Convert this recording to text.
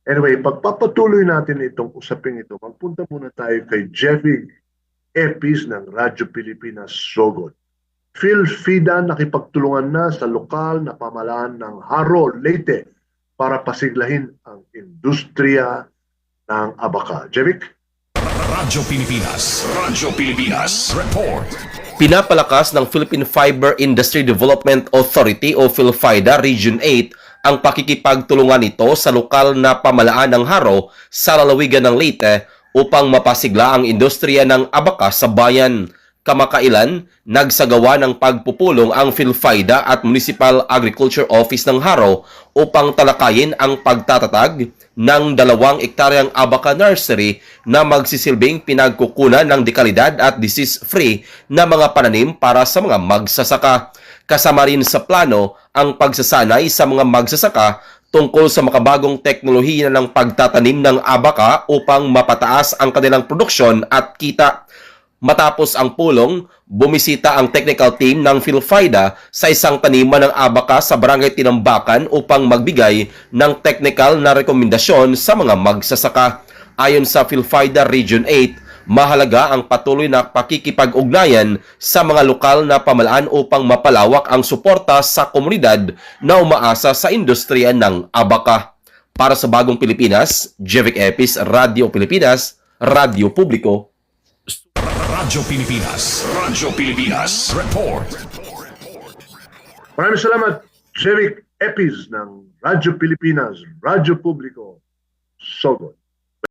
Anyway, pagpapatuloy natin itong usaping ito, magpunta muna tayo kay Jeffy Epis ng Radyo Pilipinas Sogod. PhilFida nakipagtulungan na sa lokal na pamahalaan ng Haro, Leyte para pasiglahin ang industriya ng abaka. Jevic? Radyo Pilipinas Report. Pinapalakas ng Philippine Fiber Industry Development Authority o PhilFida Region 8 ang pakikipagtulungan nito sa lokal na pamahalaan ng Haro sa lalawigan ng Leyte upang mapasigla ang industriya ng abaka sa bayan. Kamakailan, nagsagawa ng pagpupulong ang PhilFida at Municipal Agriculture Office ng Haro upang talakayin ang pagtatatag ng 2 ektaryang abaka nursery na magsisilbing pinagkukunan ng dekalidad at disease-free na mga pananim para sa mga magsasaka. Kasama rin sa plano ang pagsasanay sa mga magsasaka tungkol sa makabagong teknolohiya ng pagtatanim ng abaka upang mapataas ang kanilang produksyon at kita. Matapos ang pulong, bumisita ang technical team ng PhilFida sa isang taniman ng abaka sa Barangay Tinambakan upang magbigay ng technical na rekomendasyon sa mga magsasaka. Ayon sa PhilFida Region 8, mahalaga ang patuloy na pakikipag-ugnayan sa mga lokal na pamahalaan upang mapalawak ang suporta sa komunidad na umaasa sa industriya ng abaka. Para sa Bagong Pilipinas, Jevic Epis, Radio Pilipinas, Radio Publiko. Radyo Pilipinas Report. Maraming salamat, Jevic Epis ng Radyo Pilipinas, Radio Publiko, Sogod.